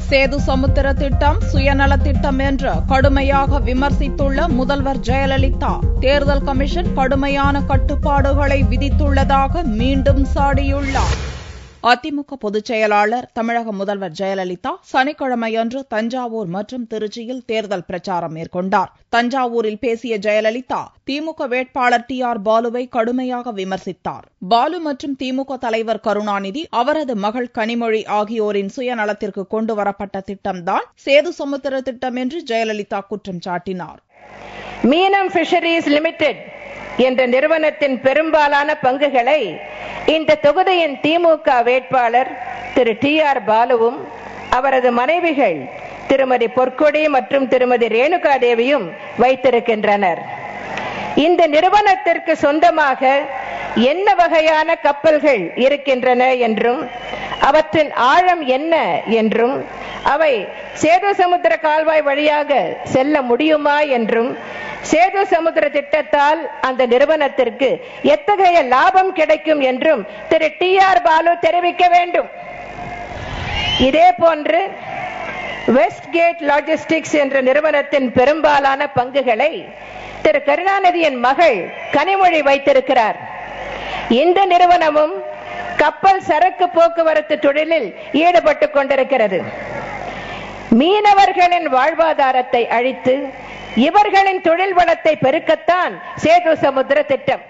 சேது சமுத்திர திட்டம் சுயநல திட்டம் என்று கடுமையாக விமர்சித்துள்ள முதல்வர் ஜெயலலிதா தேர்தல் கமிஷன் கடுமையான கட்டுப்பாடுகளை விதித்துள்ளதாக மீண்டும் சாடியுள்ளார். அதிமுக பொதுச் செயலாளர் தமிழக முதல்வர் ஜெயலலிதா சனிக்கிழமையன்று தஞ்சாவூர் மற்றும் திருச்சியில் தேர்தல் பிரச்சாரம் மேற்கொண்டார். தஞ்சாவூரில் பேசிய ஜெயலலிதா திமுக வேட்பாளர் TR பாலுவை கடுமையாக விமர்சித்தார். பாலு மற்றும் திமுக தலைவர் கருணாநிதி, அவரது மகள் கனிமொழி ஆகியோரின் சுயநலத்திற்கு கொண்டுவரப்பட்ட திட்டம்தான் சேது சமுத்திர திட்டம் என்று ஜெயலலிதா குற்றம் சாட்டினார். மீனம் பிஷரிஸ் லிமிடெட் என்ற நிறுவனத்தின் பெரும்பாலான பங்குகளை இந்த தொகுதியின் திமுக வேட்பாளர் திரு TR பாலுவும் அவரது மனைவிகள் திருமதி பொற்கொடி மற்றும் திருமதி ரேணுகா தேவியும் வைத்திருக்கின்றனர். இந்த நிறுவனத்திற்கு சொந்தமாக என்ன வகையான கப்பல்கள் இருக்கின்றன என்றும் அவற்றின் ஆழம் என்ன என்றும் அவை சேது சமுத்திர கால்வாய் வழியாக செல்ல முடியுமா என்றும் சேது சமுத்திர திட்டத்தால் அந்த நிறுவனத்திற்கு எத்தகைய லாபம் கிடைக்கும் என்றும் திரு TR பாலு தெரிவிக்க வேண்டும். இதே போன்று வெஸ்ட் கேட் லாஜிஸ்டிக்ஸ் என்ற நிறுவனத்தின் பெரும்பாலான பங்குகளை திரு கருணாநிதியின் மகள் கனிமொழி வைத்திருக்கிறார். இந்த நிறுவனமும் கப்பல் சரக்கு போக்குவரத்து தொழிலில் ஈடுபட்டுக் கொண்டிருக்கிறது. மீனவர்களின் வாழ்வாதாரத்தை அழித்து இவர்களின் தொழில் வளத்தை பெருக்கத்தான் சேது சமுத்திர திட்டம்.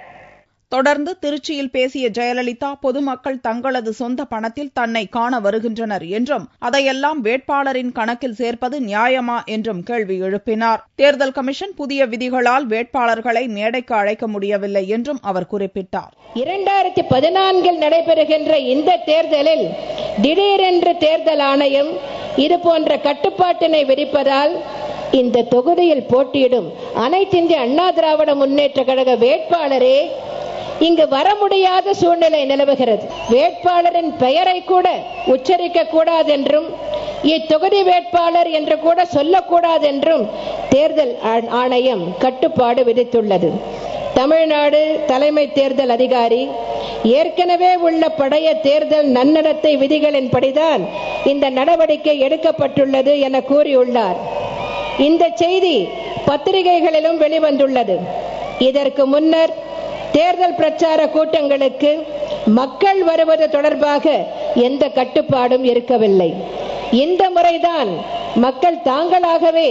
தொடர்ந்து திருச்சியில் பேசிய ஜெயலலிதா பொதுமக்கள் தங்களது சொந்த பணத்தில் தன்னை காண வருகின்றனர் என்றும் அதையெல்லாம் வேட்பாளரின் கணக்கில் சேர்ப்பது நியாயமா என்றும் கேள்வி எழுப்பினார். தேர்தல் கமிஷன் புதிய விதிகளால் வேட்பாளர்களை மேடைக்கு அழைக்க முடியவில்லை என்றும் அவர் குறிப்பிட்டார். 2014 நடைபெறுகின்ற இந்த தேர்தலில் திடீரென்று தேர்தல் ஆணையம் இதுபோன்ற கட்டுப்பாட்டினை விதிப்பதால் இந்த தொகுதியில் போட்டியிடும் அனைத்து இந்திய அண்ணா திராவிட முன்னேற்ற கழக வேட்பாளரே இங்கு வர முடியாத சூழ்நிலை நிலவுகிறது. வேட்பாளரின் பெயரை கூட உச்சரிக்க கூடாது என்றும் இத்தொகுதி வேட்பாளர் என்று கூட சொல்லக்கூடாது என்றும் தேர்தல் ஆணையம் கட்டுப்பாடு விதித்துள்ளது. தமிழ்நாடு தலைமை தேர்தல் அதிகாரி ஏற்கனவே உள்ள பழைய தேர்தல் நன்னடத்தை விதிகளின்படிதான் இந்த நடவடிக்கை எடுக்கப்பட்டுள்ளது என கூறியுள்ளார். இந்த செய்தி பத்திரிகைகளிலும் வெளிவந்துள்ளது. இதற்கு முன்னர் தேர்தல் பிரச்சார கூட்டங்களுக்கு மக்கள் வருவது தொடர்பாக எந்த கட்டுப்பாடும் இருக்கவில்லை. இந்த முறைதான் மக்கள் தாங்களாகவே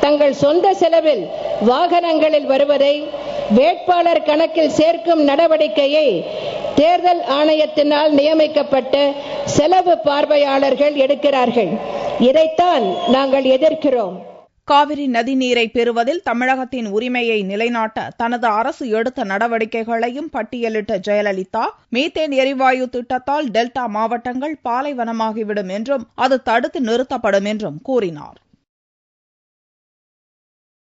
தங்கள் சொந்த செலவில் வாகனங்களில் வருவதை வேட்பாளர் கணக்கில் சேர்க்கும் நடவடிக்கையை தேர்தல் ஆணையத்தினால் நியமிக்கப்பட்ட செலவு பார்வையாளர்கள் எடுக்கிறார்கள். இதைத்தான் நாங்கள் எதிர்க்கிறோம். காவிரி நதிநீரை பெறுவதில் தமிழகத்தின் உரிமையை நிலைநாட்ட தனது அரசு எடுத்த நடவடிக்கைகளையும் பட்டியலிட்ட ஜெயலலிதா மீத்தேன் எரிவாயு திட்டத்தால் டெல்டா மாவட்டங்கள் பாலைவனமாகிவிடும் என்றும் அது தடுத்து நிறுத்தப்படும் என்றும் கூறினார்.